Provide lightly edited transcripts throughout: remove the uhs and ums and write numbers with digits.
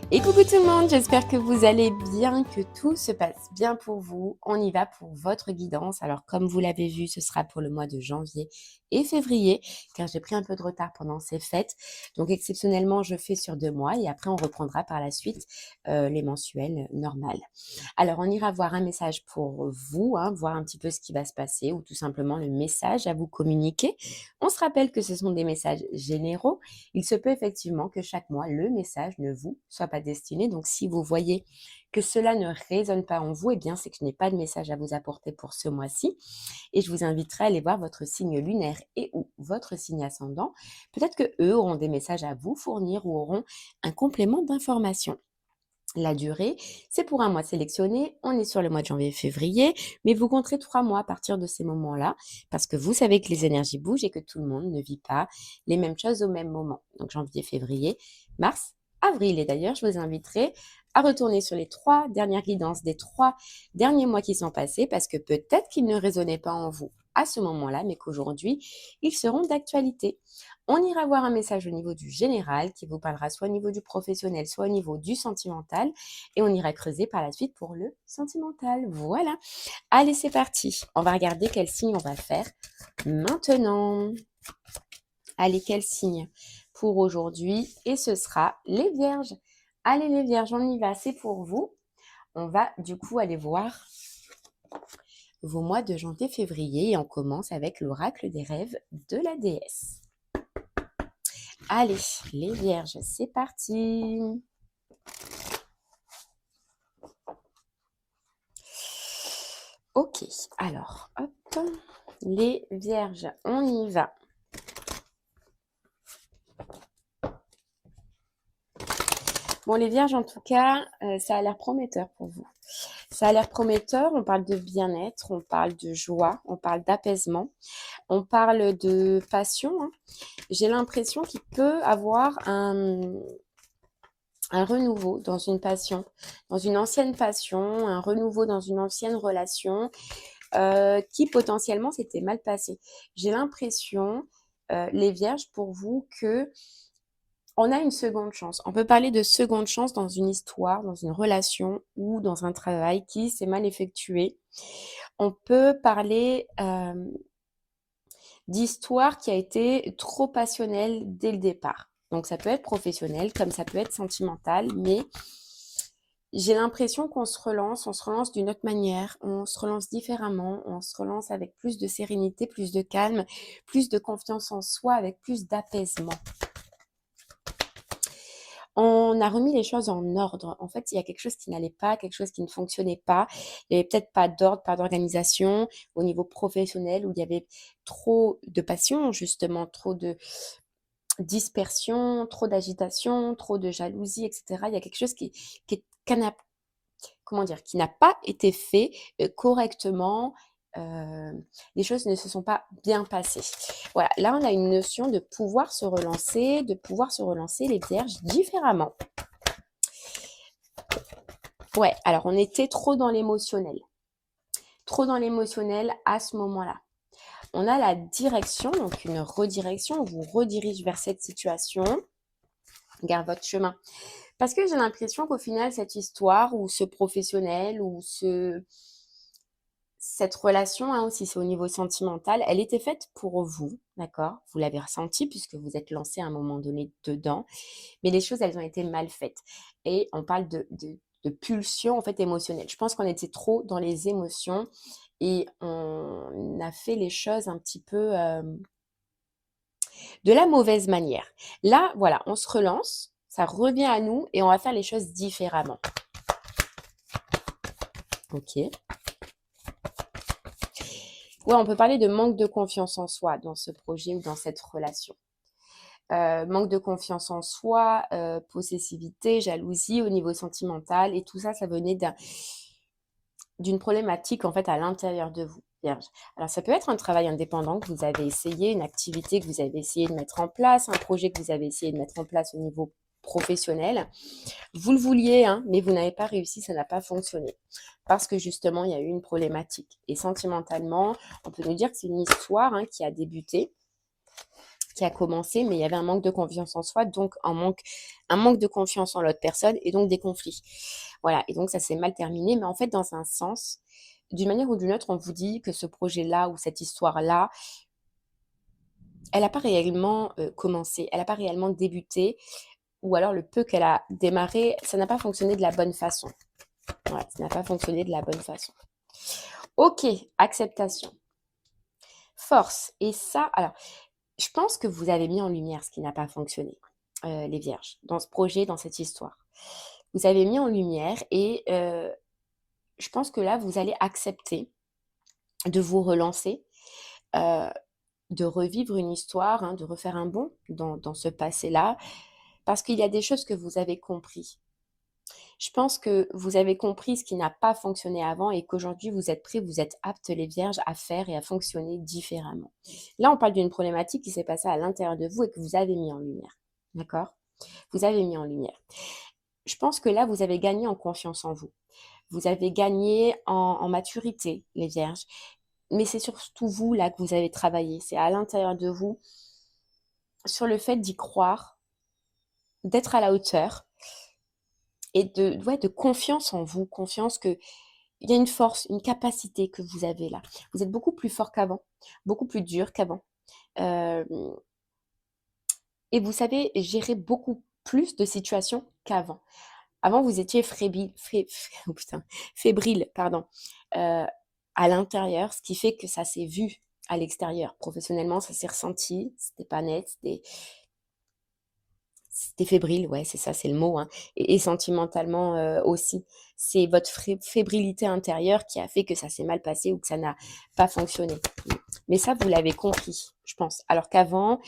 Et coucou tout le monde, j'espère que vous allez bien, que tout se passe bien pour vous. On y va pour votre guidance. Alors comme vous l'avez vu, ce sera pour le mois de janvier et février, car j'ai pris un peu de retard pendant ces fêtes. Donc exceptionnellement, je fais sur 2 mois et après on reprendra par la suite les mensuels normales. Alors on ira voir un message pour vous, voir un petit peu ce qui va se passer ou tout simplement le message à vous communiquer. On se rappelle que ce sont des messages généraux. Il se peut effectivement que chaque mois, le message ne vous soit pas destiné. Donc, si vous voyez que cela ne résonne pas en vous, eh bien, c'est que je n'ai pas de message à vous apporter pour ce mois-ci. Et je vous inviterai à aller voir votre signe lunaire et ou votre signe ascendant. Peut-être que eux auront des messages à vous fournir ou auront un complément d'information. La durée, c'est pour un mois sélectionné. On est sur le mois de janvier et février, mais vous compterez 3 mois à partir de ces moments-là, parce que vous savez que les énergies bougent et que tout le monde ne vit pas les mêmes choses au même moment. Donc janvier, février, mars, avril. Et d'ailleurs, je vous inviterai à retourner sur les 3 dernières guidances des 3 derniers mois qui sont passés, parce que peut-être qu'ils ne résonnaient pas en vous à ce moment-là, mais qu'aujourd'hui, ils seront d'actualité. On ira voir un message au niveau du général qui vous parlera soit au niveau du professionnel, soit au niveau du sentimental. Et on ira creuser par la suite pour le sentimental. Voilà. Allez, c'est parti. On va regarder quel signe on va faire maintenant. Allez, quel signe pour aujourd'hui? Et ce sera les vierges. Allez, les vierges, on y va. C'est pour vous. On va du coup aller voir vos mois de janvier-février et on commence avec l'oracle des rêves de la déesse. Allez, les vierges, c'est parti. Ok, alors, hop, les vierges, on y va. Bon, les vierges, en tout cas, ça a l'air prometteur pour vous. Ça a l'air prometteur, on parle de bien-être, on parle de joie, on parle d'apaisement, on parle de passion. J'ai l'impression qu'il peut avoir un renouveau dans une passion, dans une ancienne passion, un renouveau dans une ancienne relation qui potentiellement s'était mal passé. J'ai l'impression, les vierges, pour vous, que on a une seconde chance. On peut parler de seconde chance dans une histoire, dans une relation ou dans un travail qui s'est mal effectué. On peut parler d'histoire qui a été trop passionnelle dès le départ. Donc ça peut être professionnel comme ça peut être sentimental, mais j'ai l'impression qu'on on se relance d'une autre manière, on se relance différemment, on se relance avec plus de sérénité, plus de calme, plus de confiance en soi, avec plus d'apaisement. On a remis les choses en ordre. En fait, il y a quelque chose qui n'allait pas, quelque chose qui ne fonctionnait pas. Il n'y avait peut-être pas d'ordre, pas d'organisation au niveau professionnel où il y avait trop de passion, justement, trop de dispersion, trop d'agitation, trop de jalousie, etc. Il y a quelque chose qui n'a pas été fait correctement. Les choses ne se sont pas bien passées. Voilà, là on a une notion de pouvoir se relancer les vierges différemment. Ouais, alors on était trop dans l'émotionnel. Trop dans l'émotionnel à ce moment-là. On a la direction, donc une redirection, on vous redirige vers cette situation, vers votre chemin. Parce que j'ai l'impression qu'au final, cette histoire ou ce professionnel ou cette relation, aussi c'est au niveau sentimental, elle était faite pour vous, d'accord? Vous l'avez ressenti puisque vous êtes lancé à un moment donné dedans, mais les choses, elles ont été mal faites. Et on parle de pulsion en fait émotionnelle. Je pense qu'on était trop dans les émotions et on a fait les choses un petit peu de la mauvaise manière. Là, voilà, on se relance, ça revient à nous et on va faire les choses différemment. Ok. Ouais, on peut parler de manque de confiance en soi dans ce projet ou dans cette relation. Manque de confiance en soi, possessivité, jalousie au niveau sentimental et tout ça, ça venait d'une problématique en fait à l'intérieur de vous, vierge. Alors ça peut être un travail indépendant que vous avez essayé, une activité que vous avez essayé de mettre en place, un projet que vous avez essayé de mettre en place au niveau professionnel. Vous le vouliez, mais vous n'avez pas réussi, ça n'a pas fonctionné. Parce que justement, il y a eu une problématique. Et sentimentalement, on peut nous dire que c'est une histoire qui a débuté, qui a commencé, mais il y avait un manque de confiance en soi, donc un manque de confiance en l'autre personne et donc des conflits. Voilà, et donc ça s'est mal terminé, mais en fait, dans un sens, d'une manière ou d'une autre, on vous dit que ce projet-là ou cette histoire-là, elle n'a pas réellement commencé, elle n'a pas réellement débuté, ou alors le peu qu'elle a démarré, ça n'a pas fonctionné de la bonne façon. Ouais, ça n'a pas fonctionné de la bonne façon. Ok, acceptation. Force. Et ça, alors, je pense que vous avez mis en lumière ce qui n'a pas fonctionné, les vierges, dans ce projet, dans cette histoire. Vous avez mis en lumière et je pense que là, vous allez accepter de vous relancer, euh, de revivre une histoire, hein, de refaire un bond dans ce passé-là, parce qu'il y a des choses que vous avez compris. Je pense que vous avez compris ce qui n'a pas fonctionné avant et qu'aujourd'hui vous êtes prêts, vous êtes aptes les vierges à faire et à fonctionner différemment. Là, on parle d'une problématique qui s'est passée à l'intérieur de vous et que vous avez mis en lumière. D'accord? Vous avez mis en lumière. Je pense que là, vous avez gagné en confiance en vous. Vous avez gagné en maturité, les vierges. Mais c'est surtout vous, là, que vous avez travaillé. C'est à l'intérieur de vous, sur le fait d'y croire, d'être à la hauteur et de confiance en vous, confiance que il y a une force, une capacité que vous avez là. Vous êtes beaucoup plus fort qu'avant, beaucoup plus dur qu'avant. Euh, et vous savez gérer beaucoup plus de situations qu'avant. Avant, vous étiez oh putain, fébrile, pardon, euh, à l'intérieur, ce qui fait que ça s'est vu à l'extérieur. Professionnellement, ça s'est ressenti, c'était pas net, c'était fébrile, ouais, c'est ça, c'est le mot, hein. Et sentimentalement aussi. C'est votre fébrilité intérieure qui a fait que ça s'est mal passé ou que ça n'a pas fonctionné. Mais ça, vous l'avez compris, je pense. Alors qu'avant,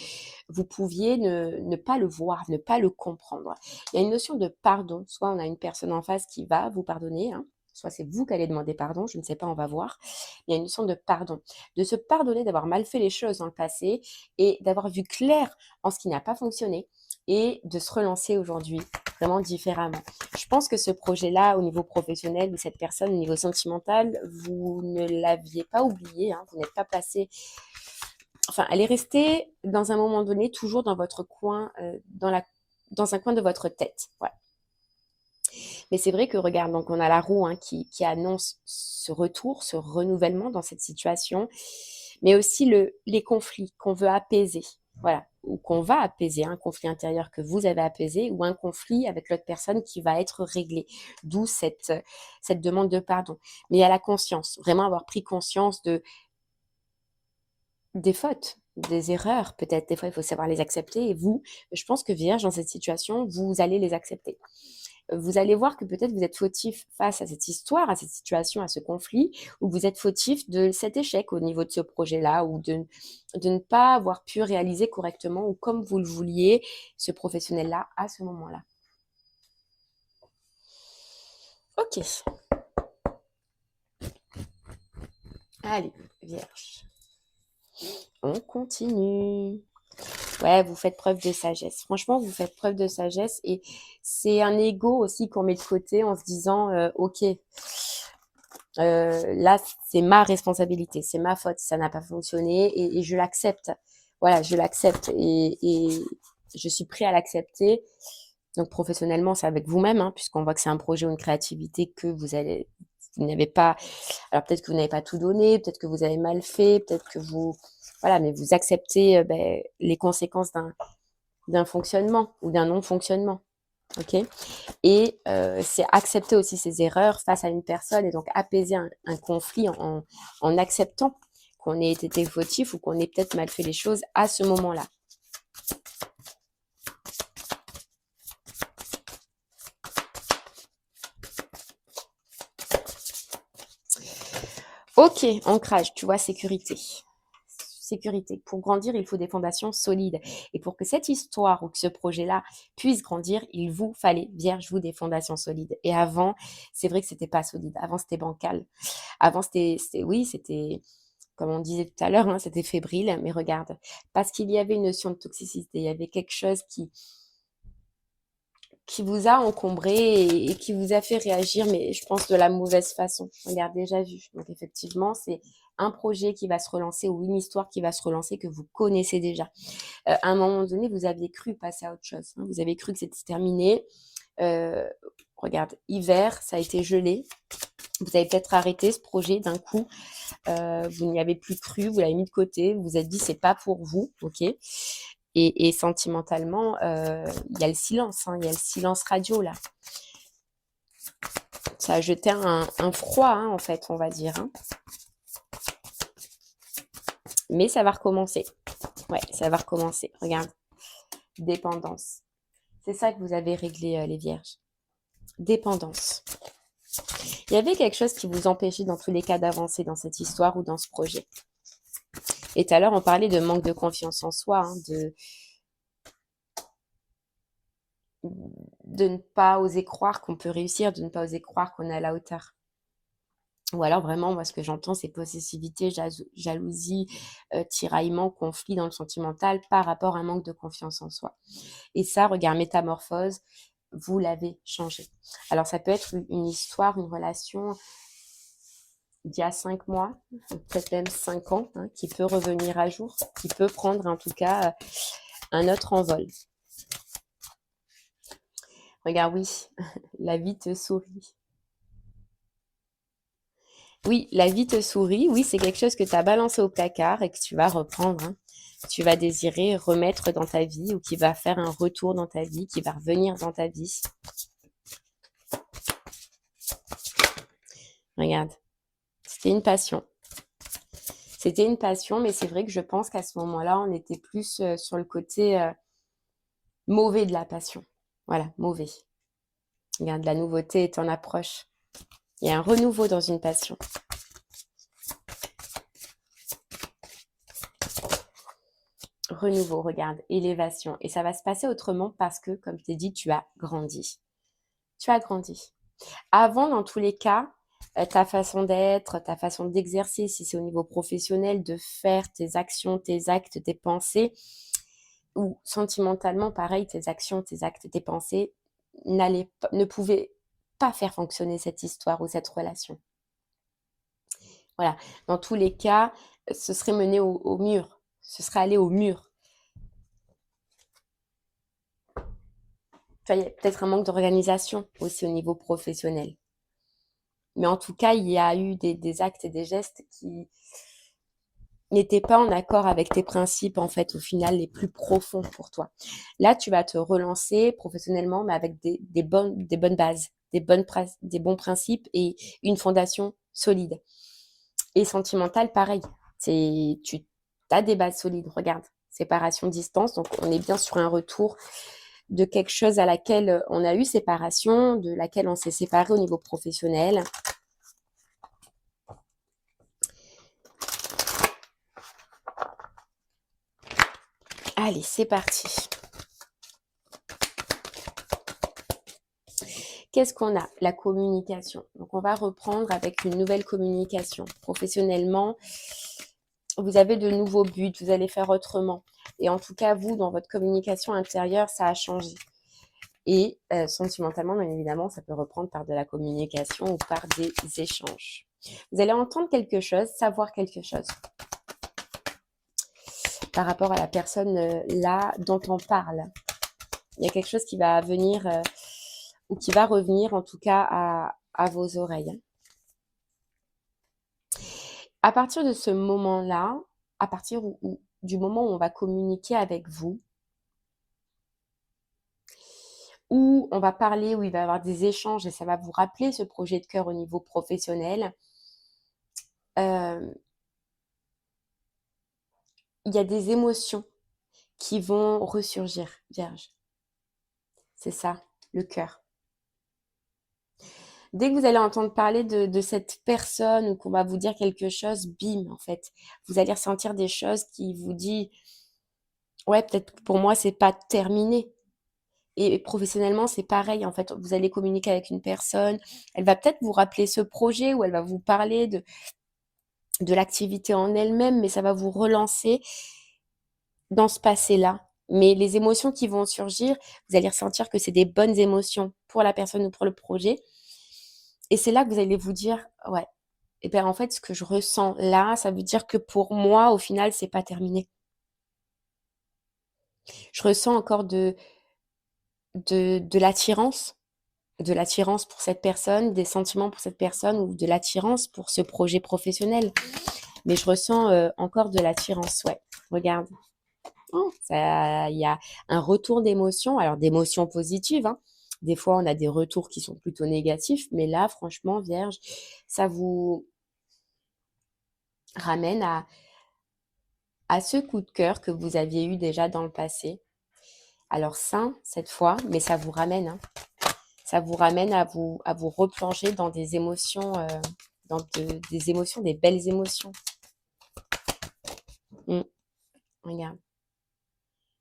vous pouviez ne pas le voir, ne pas le comprendre. Il y a une notion de pardon. Soit on a une personne en face qui va vous pardonner, hein, soit c'est vous qui allez demander pardon, je ne sais pas, on va voir. Il y a une notion de pardon, de se pardonner d'avoir mal fait les choses dans le passé et d'avoir vu clair en ce qui n'a pas fonctionné et de se relancer aujourd'hui vraiment différemment. Je pense que ce projet-là, au niveau professionnel, ou cette personne, au niveau sentimental, vous ne l'aviez pas oublié, hein, vous n'êtes pas passé. Enfin, elle est restée dans un moment donné toujours dans votre coin, dans un coin de votre tête. Ouais. Mais c'est vrai que regarde, donc on a la roue, hein, qui annonce ce retour, ce renouvellement dans cette situation, mais aussi les conflits qu'on veut apaiser. Voilà, ou qu'on va apaiser, un conflit intérieur que vous avez apaisé ou un conflit avec l'autre personne qui va être réglé. D'où cette demande de pardon. Mais il y a la conscience, vraiment avoir pris conscience des fautes, des erreurs. Peut-être des fois, il faut savoir les accepter. Et vous, je pense que Vierge, dans cette situation, vous allez les accepter. Vous allez voir que peut-être vous êtes fautif face à cette histoire, à cette situation, à ce conflit, ou vous êtes fautif de cet échec au niveau de ce projet-là, ou de ne pas avoir pu réaliser correctement ou comme vous le vouliez ce professionnel-là à ce moment-là. Ok. Allez, Vierge. On continue. Ouais, vous faites preuve de sagesse. Franchement, vous faites preuve de sagesse et c'est un ego aussi qu'on met de côté en se disant, ok, là, c'est ma responsabilité, c'est ma faute, ça n'a pas fonctionné et je l'accepte. Voilà, je l'accepte et je suis prêt à l'accepter. Donc professionnellement, c'est avec vous-même, hein, puisqu'on voit que c'est un projet ou une créativité que vous n'avez pas. Alors peut-être que vous n'avez pas tout donné, peut-être que vous avez mal fait, peut-être que voilà, mais vous acceptez les conséquences d'un fonctionnement ou d'un non-fonctionnement. Ok. Et c'est accepter aussi ses erreurs face à une personne et donc apaiser un conflit en acceptant qu'on ait été fautif ou qu'on ait peut-être mal fait les choses à ce moment-là. Ok, ancrage, tu vois, sécurité. Sécurité. Pour grandir, il faut des fondations solides. Et pour que cette histoire ou que ce projet-là puisse grandir, il vous fallait, Vierge, vous, des fondations solides. Et avant, c'est vrai que c'était pas solide. Avant, c'était bancal. Avant, oui, c'était, comme on disait tout à l'heure, hein, c'était fébrile. Mais regarde, parce qu'il y avait une notion de toxicité, il y avait quelque chose qui vous a encombré et qui vous a fait réagir, mais je pense de la mauvaise façon. Regarde, déjà vu. Donc effectivement, c'est un projet qui va se relancer ou une histoire qui va se relancer que vous connaissez déjà. À un moment donné, vous aviez cru passer à autre chose, hein. Vous avez cru que c'était terminé. Regarde, hiver, ça a été gelé. Vous avez peut-être arrêté ce projet d'un coup. Vous n'y avez plus cru, vous l'avez mis de côté. Vous vous êtes dit, c'est pas pour vous, ok. Et sentimentalement, il y a le silence, hein, il y a le silence radio là. Ça a jeté un froid, hein, en fait, on va dire, hein. Mais ça va recommencer. Ouais, ça va recommencer. Regarde, dépendance. C'est ça que vous avez réglé, les vierges. Dépendance. Il y avait quelque chose qui vous empêchait dans tous les cas d'avancer dans cette histoire ou dans ce projet. Et tout à l'heure, on parlait de manque de confiance en soi, hein, de ne pas oser croire qu'on peut réussir, de ne pas oser croire qu'on est à la hauteur. Ou alors vraiment, moi, ce que j'entends, c'est possessivité, jalousie, tiraillement, conflit dans le sentimental par rapport à un manque de confiance en soi. Et ça, regarde, métamorphose, vous l'avez changé. Alors, ça peut être une histoire, une relation d'il y a 5 mois, peut-être même 5 ans, hein, qui peut revenir à jour, qui peut prendre en tout cas un autre envol. Regarde, oui, la vie te sourit. Oui, la vie te sourit. Oui, c'est quelque chose que tu as balancé au placard et que tu vas reprendre, hein. Tu vas désirer remettre dans ta vie ou qui va faire un retour dans ta vie, qui va revenir dans ta vie. Regarde, c'était une passion. C'était une passion, mais c'est vrai que je pense qu'à ce moment-là, on était plus sur le côté mauvais de la passion. Voilà, mauvais. Regarde, la nouveauté est en approche. Il y a un renouveau dans une passion. Renouveau, regarde, élévation. Et ça va se passer autrement parce que, comme je t'ai dit, tu as grandi. Tu as grandi. Avant, dans tous les cas, ta façon d'être, ta façon d'exercer, si c'est au niveau professionnel, de faire tes actions, tes actes, tes pensées, ou sentimentalement, pareil, tes actions, tes actes, tes pensées, ne pouvaient pas faire fonctionner cette histoire ou cette relation. Voilà. Dans tous les cas, ce serait mené au mur. Ce serait allé au mur. Tu vois, il y a peut-être un manque d'organisation aussi au niveau professionnel. Mais en tout cas, il y a eu des actes et des gestes qui n'étaient pas en accord avec tes principes, en fait, au final, les plus profonds pour toi. Là, tu vas te relancer professionnellement, mais avec des bonnes bases, des bons principes et une fondation solide. Et sentimentale, pareil. Tu as des bases solides. Regarde, séparation, distance. Donc, on est bien sur un retour de quelque chose à laquelle on a eu séparation, de laquelle on s'est séparé au niveau professionnel. Allez, c'est parti. Qu'est-ce qu'on a? La communication. Donc, on va reprendre avec une nouvelle communication. Professionnellement, vous avez de nouveaux buts, vous allez faire autrement. Et en tout cas, vous, dans votre communication intérieure, ça a changé. Et sentimentalement, bien évidemment, ça peut reprendre par de la communication ou par des échanges. Vous allez entendre quelque chose, savoir quelque chose par rapport à la personne là dont on parle. Il y a quelque chose qui va venir ou qui va revenir en tout cas à vos oreilles. À partir de ce moment-là, à partir du moment où on va communiquer avec vous, où on va parler, où il va y avoir des échanges et ça va vous rappeler ce projet de cœur au niveau professionnel, il y a des émotions qui vont ressurgir, Vierge. C'est ça, le cœur. Dès que vous allez entendre parler de cette personne ou qu'on va vous dire quelque chose, bim, en fait, vous allez ressentir des choses qui vous disent, ouais, peut-être que pour moi, c'est pas terminé. Et professionnellement, c'est pareil, en fait, vous allez communiquer avec une personne, elle va peut-être vous rappeler ce projet ou elle va vous parler de l'activité en elle-même, mais ça va vous relancer dans ce passé-là. Mais les émotions qui vont surgir, vous allez ressentir que c'est des bonnes émotions pour la personne ou pour le projet. Et c'est là que vous allez vous dire, ouais, Et bien, en fait, ce que je ressens là, ça veut dire que pour moi, au final, c'est pas terminé. Je ressens encore de de l'attirance pour cette personne, des sentiments pour cette personne ou de l'attirance pour ce projet professionnel. Mais je ressens encore de l'attirance, ouais. Regarde. Oh, ça, il y a un retour d'émotion, alors d'émotions positives, hein. Des fois, on a des retours qui sont plutôt négatifs, mais là, franchement, Vierge, ça vous ramène à ce coup de cœur que vous aviez eu déjà dans le passé. Alors sain cette fois, mais ça vous ramène, hein. Ça vous ramène à vous replonger dans des émotions, des émotions, des belles émotions. Mm, regarde.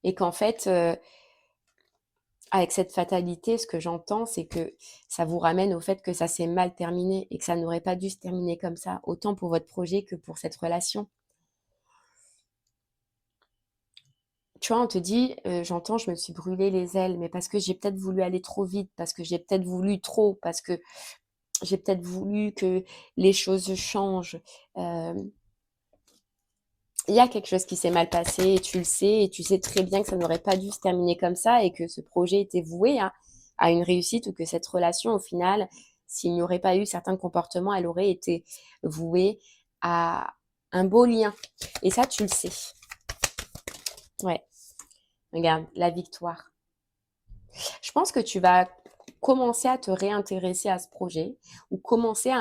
Et qu'en fait, avec cette fatalité, ce que j'entends, c'est que ça vous ramène au fait que ça s'est mal terminé et que ça n'aurait pas dû se terminer comme ça, autant pour votre projet que pour cette relation. Tu vois, on te dit, j'entends, je me suis brûlé les ailes, mais parce que j'ai peut-être voulu aller trop vite, parce que j'ai peut-être voulu trop, parce que j'ai peut-être voulu que les choses changent. Euh, Il y a quelque chose qui s'est mal passé et tu sais très bien que ça n'aurait pas dû se terminer comme ça et que ce projet était voué à une réussite ou que cette relation, au final, s'il n'y aurait pas eu certains comportements, elle aurait été vouée à un beau lien. Et ça, tu le sais. Ouais, regarde, la victoire. Je pense que tu vas commencer à te réintéresser à ce projet ou commencer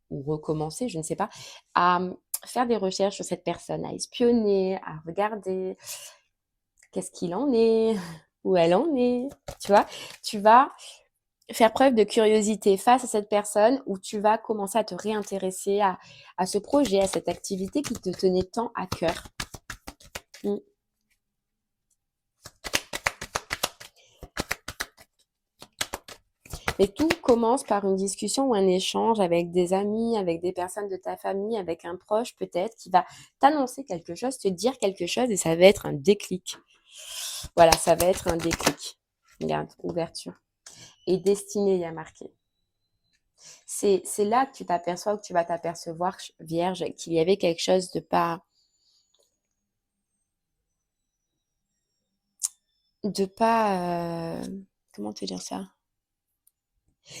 ou recommencer, je ne sais pas, à faire des recherches sur cette personne, à espionner, à regarder qu'est-ce qu'il en est, où elle en est, tu vois. Tu vas faire preuve de curiosité face à cette personne ou tu vas commencer à te réintéresser à ce projet, à cette activité qui te tenait tant à cœur. Mm. Mais tout commence par une discussion ou un échange avec des amis, avec des personnes de ta famille, avec un proche peut-être qui va t'annoncer quelque chose, te dire quelque chose et ça va être un déclic. Voilà, ça va être un déclic. Regarde, ouverture. Et destinée, il y a marqué. C'est là que tu t'aperçois ou que tu vas t'apercevoir, Vierge, qu'il y avait quelque chose de pas, comment te dire ça?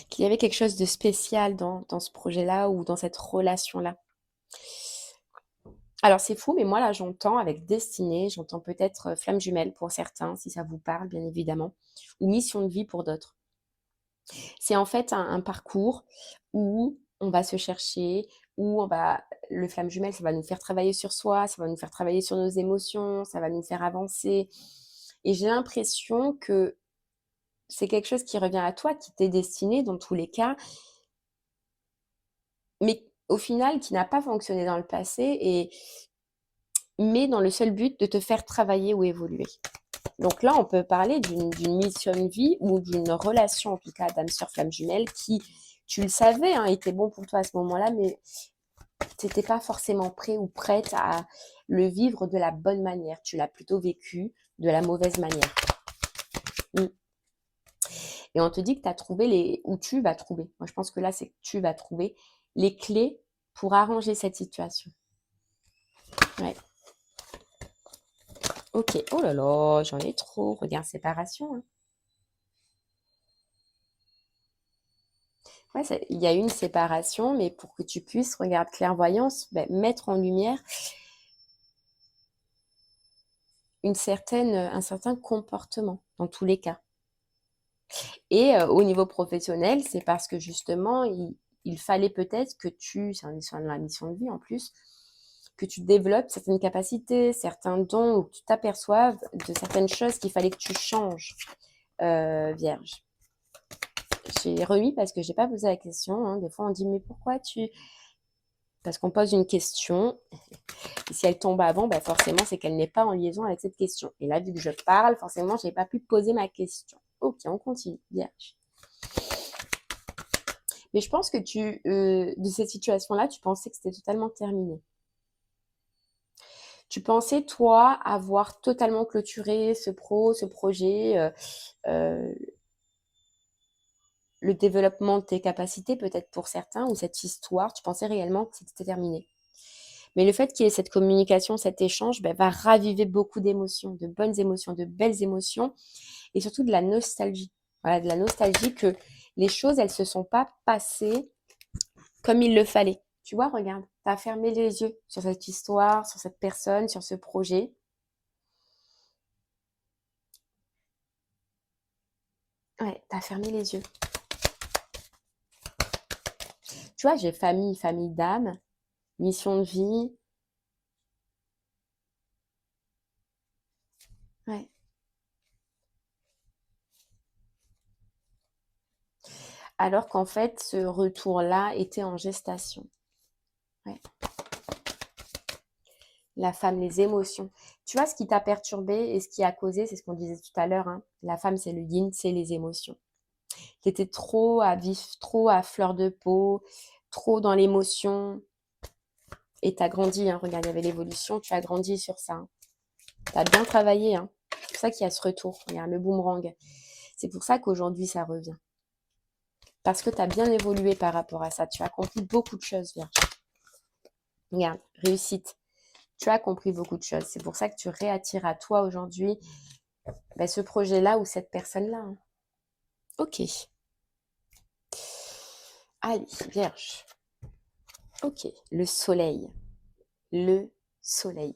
Qu'il y avait quelque chose de spécial dans ce projet-là ou dans cette relation-là. Alors c'est fou, mais moi là j'entends avec destinée, j'entends peut-être flamme jumelle pour certains, si ça vous parle bien évidemment, ou mission de vie pour d'autres. C'est en fait un parcours où on va se chercher, où on va le flamme jumelle, ça va nous faire travailler sur soi, ça va nous faire travailler sur nos émotions, ça va nous faire avancer. Et j'ai l'impression que c'est quelque chose qui revient à toi, qui t'est destiné dans tous les cas, mais au final qui n'a pas fonctionné dans le passé mais dans le seul but de te faire travailler ou évoluer. Donc là, on peut parler d'une mission de vie ou d'une relation, en tout cas, d'âme sœur flamme jumelle, qui, tu le savais, hein, était bon pour toi à ce moment-là, mais tu n'étais pas forcément prêt ou prête à le vivre de la bonne manière. Tu l'as plutôt vécu de la mauvaise manière. Mm. Et on te dit que tu as trouvé ou tu vas trouver. Moi, je pense que là, c'est que tu vas trouver les clés pour arranger cette situation. Ouais. Ok. Oh là là, j'en ai trop. Regarde, séparation, hein. Ouais, il y a une séparation, mais pour que tu puisses, regarde, clairvoyance, ben, mettre en lumière un certain comportement dans tous les cas. Et au niveau professionnel, c'est parce que justement, il fallait peut-être que c'est la mission de vie en plus, que tu développes certaines capacités, certains dons, ou que tu t'aperçoives de certaines choses qu'il fallait que tu changes, Vierge. J'ai remis parce que j'ai pas posé la question, hein. Des fois, on dit, mais pourquoi tu... Parce qu'on pose une question, et si elle tombe avant, bah forcément, c'est qu'elle n'est pas en liaison avec cette question. Et là, vu que je parle, forcément, je n'ai pas pu poser ma question. Ok, on continue. Vierge. Mais je pense que de cette situation-là, tu pensais que c'était totalement terminé. Tu pensais, toi, avoir totalement clôturé ce projet, le développement de tes capacités, peut-être pour certains, ou cette histoire, tu pensais réellement que c'était terminé. Mais le fait qu'il y ait cette communication, cet échange, ben, va raviver beaucoup d'émotions, de bonnes émotions, de belles émotions, et surtout de la nostalgie. Voilà, de la nostalgie que les choses, elles se sont pas passées comme il le fallait. Tu vois, regarde, tu as fermé les yeux sur cette histoire, sur cette personne, sur ce projet. Ouais, tu as fermé les yeux. Tu vois, j'ai famille, famille d'âme, mission de vie. Ouais. Alors qu'en fait, ce retour-là était en gestation. Ouais. La femme, les émotions. Tu vois, ce qui t'a perturbé et ce qui a causé, c'est ce qu'on disait tout à l'heure, hein. La femme, c'est le yin, c'est les émotions. Tu étais trop à vif, trop à fleur de peau, trop dans l'émotion. Et tu as grandi, hein. Regarde, il y avait l'évolution, tu as grandi sur ça, hein. Tu as bien travaillé, hein. C'est pour ça qu'il y a ce retour. Regarde, le boomerang. C'est pour ça qu'aujourd'hui, ça revient. Parce que tu as bien évolué par rapport à ça. Tu as compris beaucoup de choses, Vierge. Regarde, réussite. Tu as compris beaucoup de choses. C'est pour ça que tu réattires à toi aujourd'hui ce projet-là ou cette personne-là, hein. Ok. Allez, Vierge. Ok. Le soleil. Le soleil.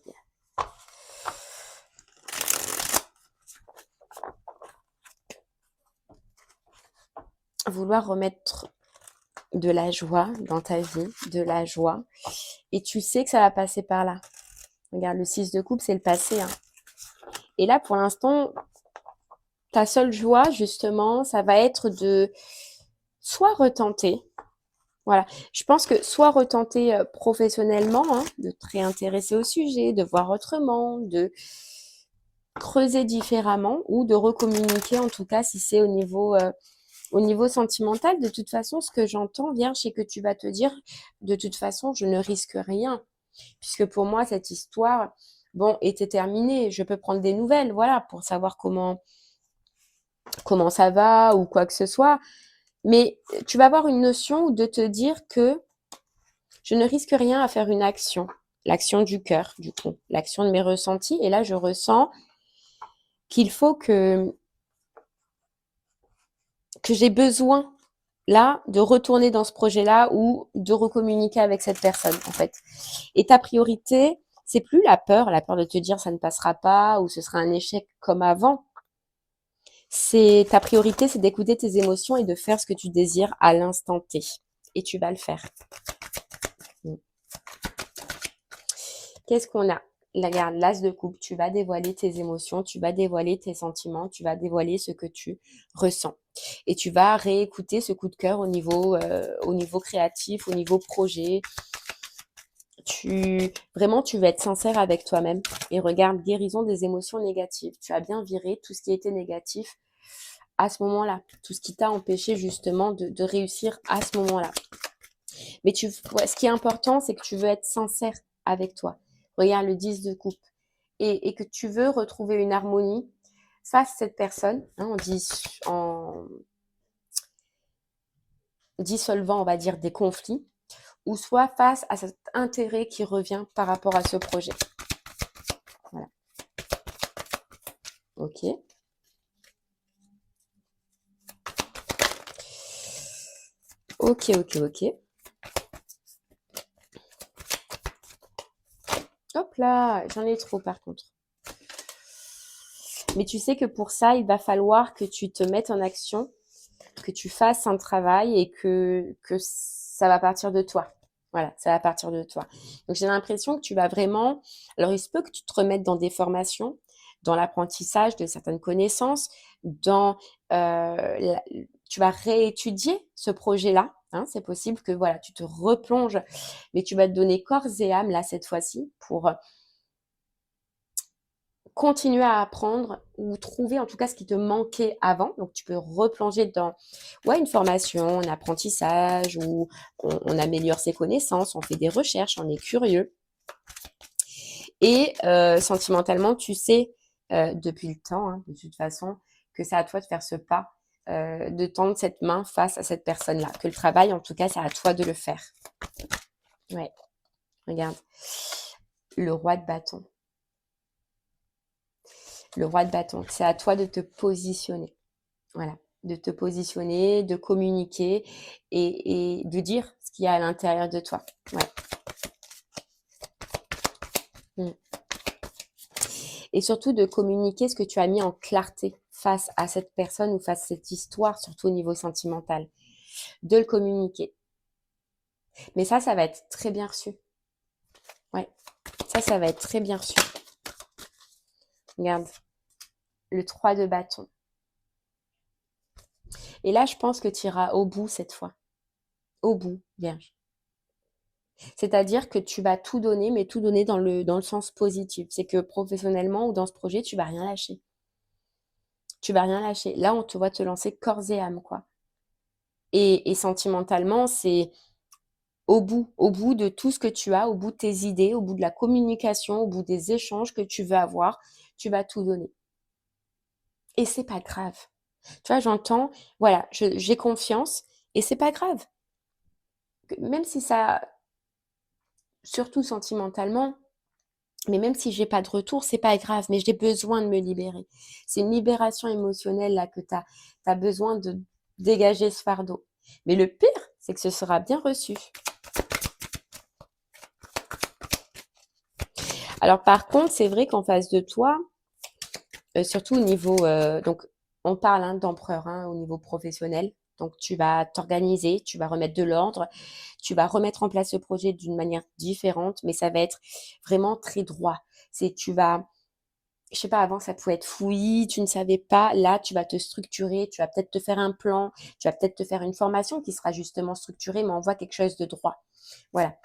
Vouloir remettre de la joie dans ta vie, de la joie. Et tu sais que ça va passer par là. Regarde, le 6 de coupe, c'est le passé, hein. Et là, pour l'instant, ta seule joie, justement, ça va être de soit retenter. Voilà. Je pense que soit retenter professionnellement, hein, de te réintéresser au sujet, de voir autrement, de creuser différemment ou de recommuniquer, en tout cas, si c'est au niveau sentimental. De toute façon, ce que j'entends, Vierge, c'est que tu vas te dire, de toute façon, je ne risque rien. Puisque pour moi, cette histoire, bon, était terminée. Je peux prendre des nouvelles, voilà, pour savoir comment ça va ou quoi que ce soit. Mais tu vas avoir une notion de te dire que je ne risque rien à faire une action. L'action du cœur, du coup. L'action de mes ressentis. Et là, je ressens qu'il faut que j'ai besoin, là, de retourner dans ce projet-là ou de recommuniquer avec cette personne, en fait. Et ta priorité, c'est plus la peur de te dire ça ne passera pas ou ce sera un échec comme avant. C'est ta priorité, c'est d'écouter tes émotions et de faire ce que tu désires à l'instant T. Et tu vas le faire. Qu'est-ce qu'on a? Regarde, l'as de coupe, tu vas dévoiler tes émotions, tu vas dévoiler tes sentiments, tu vas dévoiler ce que tu ressens. Et tu vas réécouter ce coup de cœur au niveau créatif, au niveau projet. Vraiment, tu vas être sincère avec toi-même. Et regarde, guérison des émotions négatives. Tu as bien viré tout ce qui était négatif à ce moment-là. Tout ce qui t'a empêché justement de réussir à ce moment-là. Mais ce qui est important, c'est que tu veux être sincère avec toi. Regarde le 10 de coupe. Et que tu veux retrouver une harmonie face à cette personne, hein, en dissolvant, on va dire, des conflits, ou soit face à cet intérêt qui revient par rapport à ce projet. Voilà. Ok. Ok. Hop là, j'en ai trop par contre. Mais tu sais que pour ça, il va falloir que tu te mettes en action, que tu fasses un travail et que ça va partir de toi. Voilà, ça va partir de toi. Donc j'ai l'impression que tu vas vraiment... Alors il se peut que tu te remettes dans des formations, dans l'apprentissage de certaines connaissances, tu vas réétudier ce projet-là, hein. C'est possible que voilà, tu te replonges, mais tu vas te donner corps et âme là cette fois-ci pour continuer à apprendre ou trouver en tout cas ce qui te manquait avant. Donc tu peux replonger dans une formation, un apprentissage où on améliore ses connaissances, on fait des recherches, on est curieux. Et sentimentalement, tu sais depuis le temps, hein, de toute façon, que c'est à toi de faire ce pas de tendre cette main face à cette personne-là. Que le travail, en tout cas, c'est à toi de le faire. Ouais, regarde. Le roi de bâton. Le roi de bâton, c'est à toi de te positionner. Voilà, de te positionner, de communiquer et de dire ce qu'il y a à l'intérieur de toi. Ouais. Mm. Et surtout de communiquer ce que tu as mis en clarté face à cette personne ou face à cette histoire, surtout au niveau sentimental. De le communiquer. Mais ça va être très bien reçu. Ouais, ça va être très bien reçu. Regarde, le 3 de bâton. Et là, je pense que tu iras au bout cette fois. Au bout, Vierge. C'est-à-dire que tu vas tout donner, mais tout donner dans le sens positif. C'est que professionnellement ou dans ce projet, tu vas rien lâcher. Tu vas rien lâcher. Là, on te voit te lancer corps et âme, quoi. Et sentimentalement, c'est au bout de tout ce que tu as, au bout de tes idées, au bout de la communication, au bout des échanges que tu veux avoir, tu vas tout donner. Et c'est pas grave. Tu vois, j'entends, voilà, j'ai confiance et c'est pas grave. Même si ça, surtout sentimentalement, mais même si j'ai pas de retour, c'est pas grave, mais j'ai besoin de me libérer. C'est une libération émotionnelle là que tu as besoin de dégager ce fardeau. Mais le pire, c'est que ce sera bien reçu. Alors par contre, c'est vrai qu'en face de toi, surtout au niveau, donc on parle d'empereur au niveau professionnel. Donc tu vas t'organiser, tu vas remettre de l'ordre, tu vas remettre en place ce projet d'une manière différente, mais ça va être vraiment très droit. C'est tu vas, je sais pas, avant ça pouvait être fouillis, tu ne savais pas. Là, tu vas te structurer, tu vas peut-être te faire un plan, tu vas peut-être te faire une formation qui sera justement structurée, mais on voit quelque chose de droit. Voilà.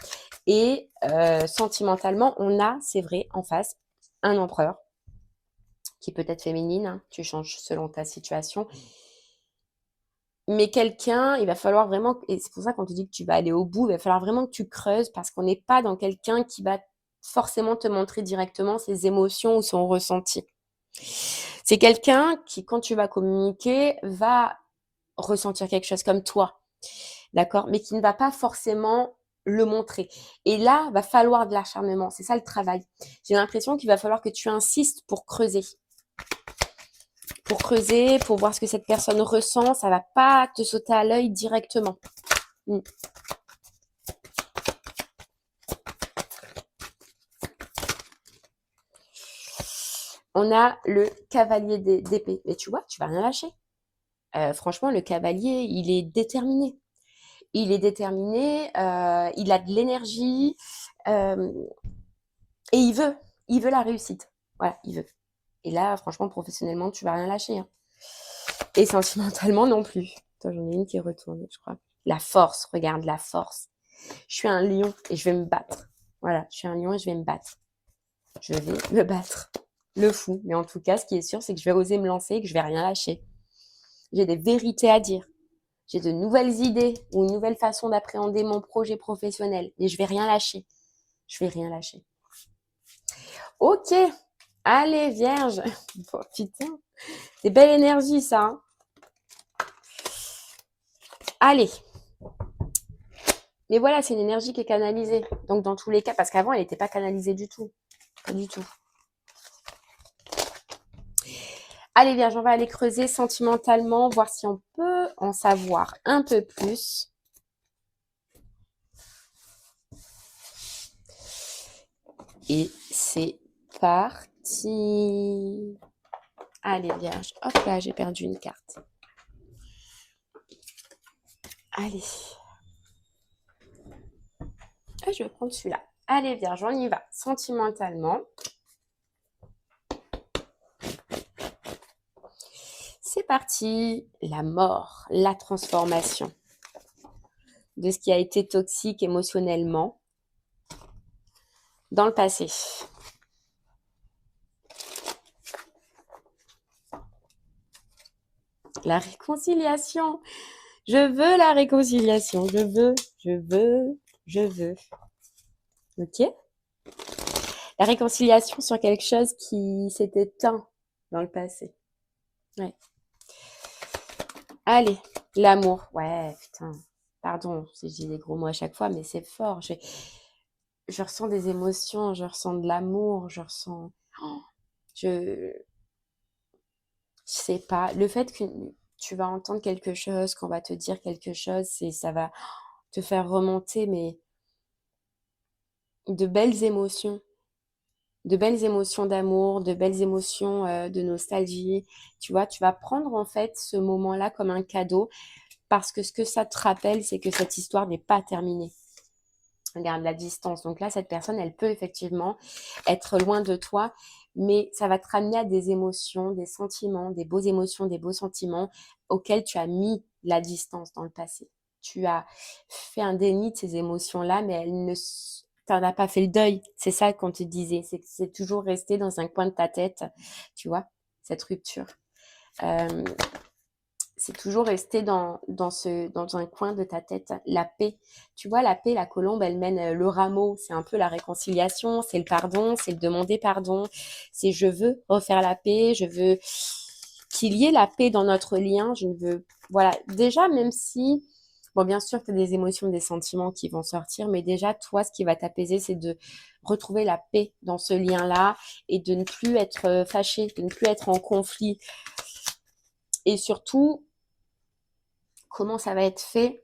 Et sentimentalement, on a, c'est vrai, en face, un empereur qui peut être féminine, tu changes selon ta situation. Mais quelqu'un, il va falloir vraiment, et c'est pour ça qu'on te dit que tu vas aller au bout, il va falloir vraiment que tu creuses parce qu'on n'est pas dans quelqu'un qui va forcément te montrer directement ses émotions ou son ressenti. C'est quelqu'un qui, quand tu vas communiquer, va ressentir quelque chose comme toi, d'accord? Mais qui ne va pas forcément le montrer. Et là, va falloir de l'acharnement. C'est ça le travail. J'ai l'impression qu'il va falloir que tu insistes pour creuser. Pour creuser, pour voir ce que cette personne ressent. Ça va pas te sauter à l'œil directement. On a le cavalier d'épée. Mais tu vois, tu vas rien lâcher. Franchement, le cavalier, il est déterminé. Il est déterminé, il a de l'énergie et il veut la réussite. Voilà, il veut. Et là, franchement, professionnellement, tu vas rien lâcher. Et sentimentalement non plus. Attends, j'en ai une qui retourne, je crois. La force, regarde la force. Je suis un lion et je vais me battre. Voilà, je suis un lion et je vais me battre. Je vais me battre. Le fou. Mais en tout cas, ce qui est sûr, c'est que je vais oser me lancer et que je vais rien lâcher. J'ai des vérités à dire. J'ai de nouvelles idées ou une nouvelle façon d'appréhender mon projet professionnel. Et je vais rien lâcher. Je vais rien lâcher. Ok. Allez, vierge. Oh, putain. C'est belle énergie, ça. Allez. Mais voilà, c'est une énergie qui est canalisée. Donc, dans tous les cas, parce qu'avant, elle n'était pas canalisée du tout. Pas du tout. Allez, vierge, on va aller creuser sentimentalement, voir si on peut en savoir un peu plus. Et c'est parti. Allez, vierge. Hop là, j'ai perdu une carte. Allez. Ah, je vais prendre celui-là. Allez, vierge, on y va. Sentimentalement. C'est parti. La mort, la transformation de ce qui a été toxique émotionnellement dans le passé. La réconciliation. Je veux la réconciliation. Je veux. Ok? La réconciliation sur quelque chose qui s'est éteint dans le passé. Ouais. Allez, l'amour. Ouais, putain. Pardon si je dis des gros mots à chaque fois, mais c'est fort. Je ressens des émotions, je ressens de l'amour, je ressens. Je sais pas. Le fait que tu vas entendre quelque chose, qu'on va te dire quelque chose, ça va te faire remonter, mais de belles émotions. De belles émotions d'amour, de belles émotions de nostalgie. Tu vois, tu vas prendre en fait ce moment-là comme un cadeau parce que ce que ça te rappelle, c'est que cette histoire n'est pas terminée. Regarde la distance. Donc là, cette personne, elle peut effectivement être loin de toi, mais ça va te ramener à des émotions, des sentiments, des beaux émotions, des beaux sentiments auxquels tu as mis la distance dans le passé. Tu as fait un déni de ces émotions-là, mais elles ne t'en as pas fait le deuil. C'est ça qu'on te disait. C'est que c'est toujours resté dans un coin de ta tête, tu vois, cette rupture. Euh, c'est toujours resté dans un coin de ta tête. La paix. Tu vois, la paix, la colombe, elle mène le rameau. C'est un peu la réconciliation, c'est le pardon, c'est le demander pardon. C'est je veux refaire la paix, je veux qu'il y ait la paix dans notre lien. Je ne veux. Voilà. Déjà, même si. Bon, bien sûr, tu as des émotions, des sentiments qui vont sortir, mais déjà, toi, ce qui va t'apaiser, c'est de retrouver la paix dans ce lien-là et de ne plus être fâché, de ne plus être en conflit. Et surtout, comment ça va être fait?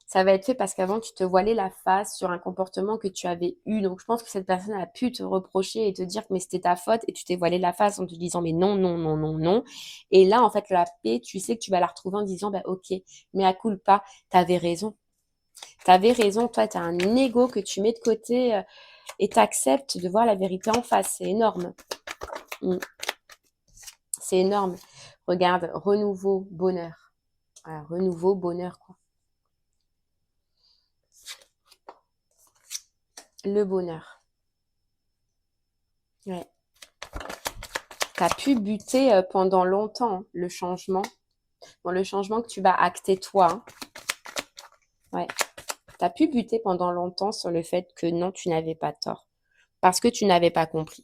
Ça va être fait parce qu'avant, tu te voilais la face sur un comportement que tu avais eu. Donc, je pense que cette personne a pu te reprocher et te dire que mais c'était ta faute et tu t'es voilé la face en te disant mais non, non, non, non, non. Et là, en fait, la paix, tu sais que tu vas la retrouver en disant bah ok, mais à culpa, t'avais raison. T'avais raison, toi, t'as un ego que tu mets de côté et t'acceptes de voir la vérité en face. C'est énorme. Mm. C'est énorme. Regarde, renouveau, bonheur. Voilà, renouveau, bonheur, quoi. Le bonheur. Ouais. Tu as pu buter pendant longtemps le changement, bon, le changement que tu vas acter toi. Hein. Ouais. Tu as pu buter pendant longtemps sur le fait que non, tu n'avais pas tort. Parce que tu n'avais pas compris.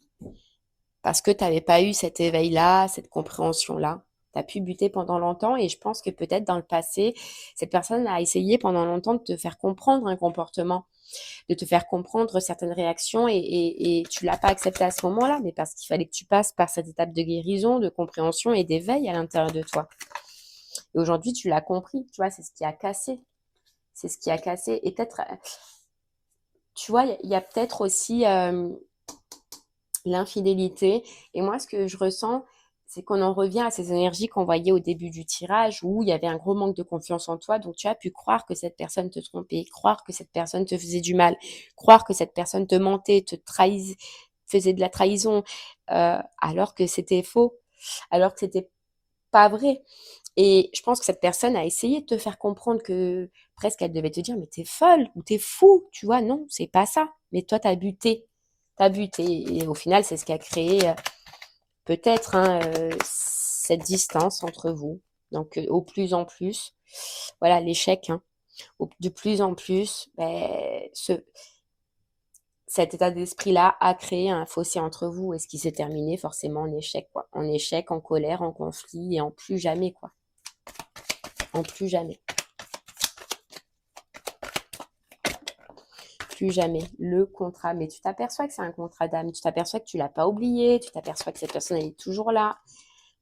Parce que tu n'avais pas eu cet éveil-là, cette compréhension-là. Tu as pu buter pendant longtemps et je pense que peut-être dans le passé, cette personne a essayé pendant longtemps de te faire comprendre un comportement, de te faire comprendre certaines réactions et tu l'as pas accepté à ce moment-là, mais parce qu'il fallait que tu passes par cette étape de guérison, de compréhension et d'éveil à l'intérieur de toi. Et aujourd'hui, tu l'as compris, tu vois, c'est ce qui a cassé. C'est ce qui a cassé. Et peut-être, tu vois, il y a peut-être aussi l'infidélité. Et moi, ce que je ressens, c'est qu'on en revient à ces énergies qu'on voyait au début du tirage, où il y avait un gros manque de confiance en toi. Donc, tu as pu croire que cette personne te trompait, croire que cette personne te faisait du mal, croire que cette personne te mentait, te trahissait, faisait de la trahison, alors que c'était faux, alors que c'était pas vrai. Et je pense que cette personne a essayé de te faire comprendre que presque elle devait te dire mais t'es folle ou t'es fou, tu vois, non, c'est pas ça. Mais toi, t'as buté. T'as buté. Et au final, c'est ce qui a créé peut-être hein, cette distance entre vous. Donc, au plus en plus, voilà, l'échec, hein, de plus en plus, ben, cet état d'esprit-là a créé un fossé entre vous et ce qui s'est terminé forcément en échec, quoi. En échec, en colère, en conflit et en plus jamais, quoi. En plus jamais. Plus jamais. Le contrat. Mais tu t'aperçois que c'est un contrat d'âme. Tu t'aperçois que tu l'as pas oublié. Tu t'aperçois que cette personne elle est toujours là.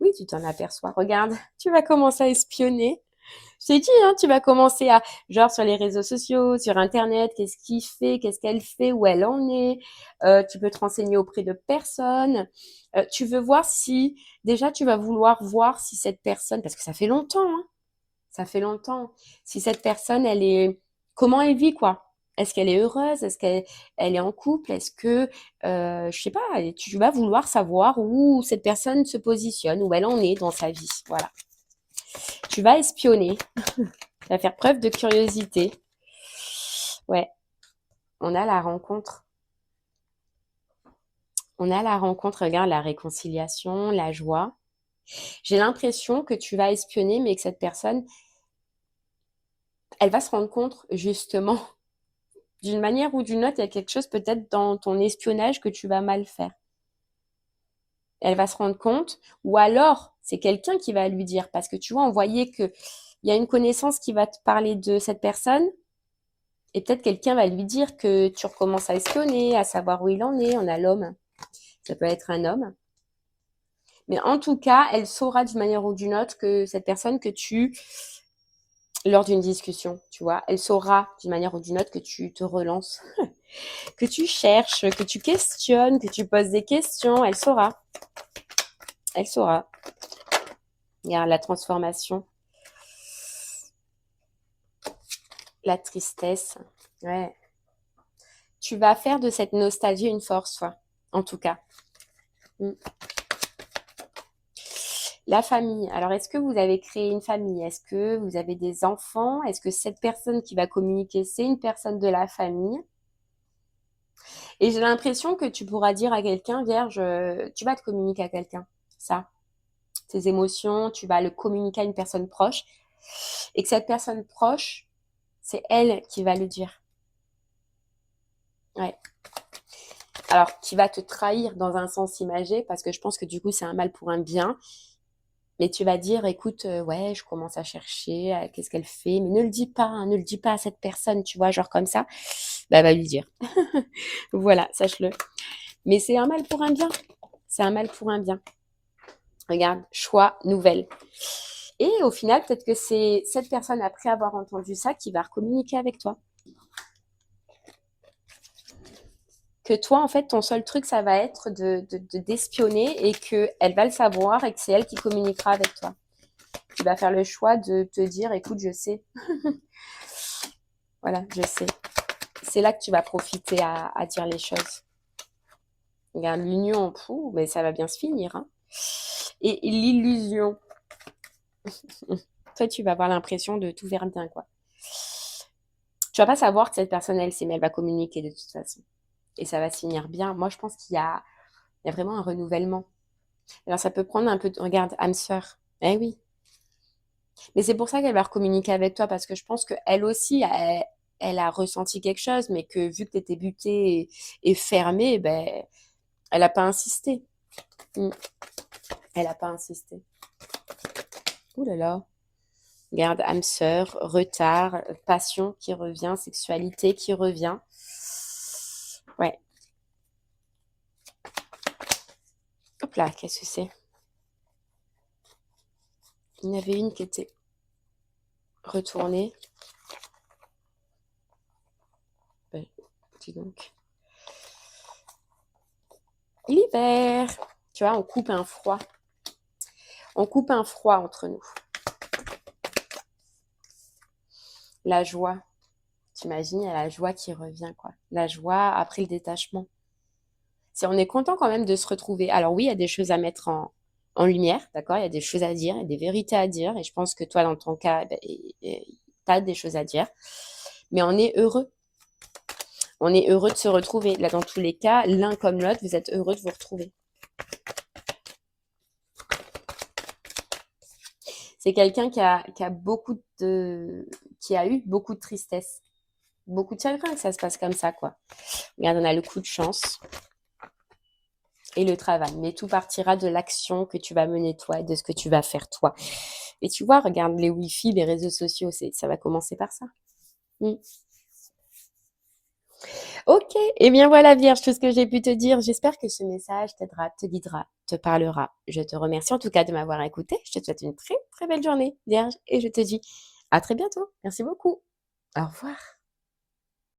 Oui, tu t'en aperçois. Regarde, tu vas commencer à espionner. Je t'ai dit, hein, tu vas commencer à, genre sur les réseaux sociaux, sur Internet, qu'est-ce qu'il fait, qu'est-ce qu'elle fait, où elle en est. Tu peux te renseigner auprès de personnes. Tu veux voir si, déjà, tu vas vouloir voir si cette personne, parce que ça fait longtemps, hein, ça fait longtemps, si cette personne, elle est, comment elle vit, quoi. Est-ce qu'elle est heureuse? Est-ce qu'elle est en couple? Est-ce que, je sais pas, tu vas vouloir savoir où cette personne se positionne, où elle en est dans sa vie. Voilà. Tu vas espionner. Tu vas faire preuve de curiosité. Ouais, on a la rencontre. On a la rencontre, regarde, la réconciliation, la joie. J'ai l'impression que tu vas espionner, mais que cette personne, elle va se rendre compte, justement, d'une manière ou d'une autre, il y a quelque chose peut-être dans ton espionnage que tu vas mal faire. elle va se rendre compte, ou alors c'est quelqu'un qui va lui dire, parce que tu vois, on voyait que il y a une connaissance qui va te parler de cette personne, et peut-être quelqu'un va lui dire que tu recommences à espionner, à savoir où il en est. On a l'homme, ça peut être un homme. Mais en tout cas, elle saura d'une manière ou d'une autre que cette personne que tu, lors d'une discussion, tu vois, elle saura d'une manière ou d'une autre que tu te relances, que tu cherches, que tu questionnes, que tu poses des questions. Elle saura. Elle saura. Regarde la transformation, la tristesse. Ouais. Tu vas faire de cette nostalgie une force, toi. En tout cas. Mm. La famille. Alors, est-ce que vous avez créé une famille? Est-ce que vous avez des enfants? Est-ce que cette personne qui va communiquer, c'est une personne de la famille? Et j'ai l'impression que tu pourras dire à quelqu'un, Vierge, tu vas te communiquer à quelqu'un. Ça, tes émotions, tu vas le communiquer à une personne proche. Et que cette personne proche, c'est elle qui va le dire. Ouais. Alors, qui va te trahir dans un sens imagé, parce que je pense que du coup, c'est un mal pour un bien. Mais tu vas dire, écoute, ouais, je commence à chercher, qu'est-ce qu'elle fait? Mais ne le dis pas, hein, ne le dis pas à cette personne, tu vois, genre comme ça. Bah, va lui dire. Voilà, sache-le. Mais c'est un mal pour un bien. C'est un mal pour un bien. Regarde, choix, nouvelle. Et au final, peut-être que c'est cette personne, après avoir entendu ça, qui va recommuniquer avec toi. Que toi, en fait, ton seul truc, ça va être d'espionner et qu'elle va le savoir et que c'est elle qui communiquera avec toi. Tu vas faire le choix de te dire, écoute, je sais. Voilà, je sais. C'est là que tu vas profiter à dire les choses. Regarde, l'union, mais ça va bien se finir. Hein. Et l'illusion. Toi, tu vas avoir l'impression de tout faire bien, quoi. Tu vas pas savoir que cette personne, elle sait, mais elle va communiquer de toute façon. Et ça va se finir bien. Moi, je pense qu'il y a vraiment un renouvellement. Alors, ça peut prendre un peu de... Regarde, âme sœur. Eh oui. Mais c'est pour ça qu'elle va recommuniquer avec toi, parce que je pense qu'elle aussi, elle a ressenti quelque chose, mais que vu que tu étais butée et fermée, ben, elle n'a pas insisté. Mm. Elle n'a pas insisté. Ouh là là. Regarde, âme sœur, retard, passion qui revient, sexualité qui revient. Ouais. Hop là, qu'est-ce que c'est? Il y en avait une qui était retournée. Ben, dis donc. L'hiver. Tu vois, on coupe un froid. On coupe un froid entre nous. La joie. T'imagines, il y a la joie qui revient, quoi. La joie après le détachement. On est content quand même de se retrouver. Alors oui, il y a des choses à mettre en lumière, d'accord? Il y a des choses à dire, il y a des vérités à dire. Et je pense que toi, dans ton cas, ben, t'as des choses à dire. Mais on est heureux. On est heureux de se retrouver. Là, dans tous les cas, l'un comme l'autre, vous êtes heureux de vous retrouver. C'est quelqu'un qui a eu beaucoup de tristesse, beaucoup de chagrin que ça se passe comme ça, quoi. Regarde, on a le coup de chance et le travail. Mais tout partira de l'action que tu vas mener toi et de ce que tu vas faire toi. Et tu vois, regarde les Wi-Fi, les réseaux sociaux, ça va commencer par ça. Mm. Ok, et bien voilà Vierge, tout ce que j'ai pu te dire. J'espère que ce message t'aidera, te guidera, te parlera. Je te remercie en tout cas de m'avoir écouté. Je te souhaite une très très belle journée Vierge et je te dis à très bientôt. Merci beaucoup. Au revoir.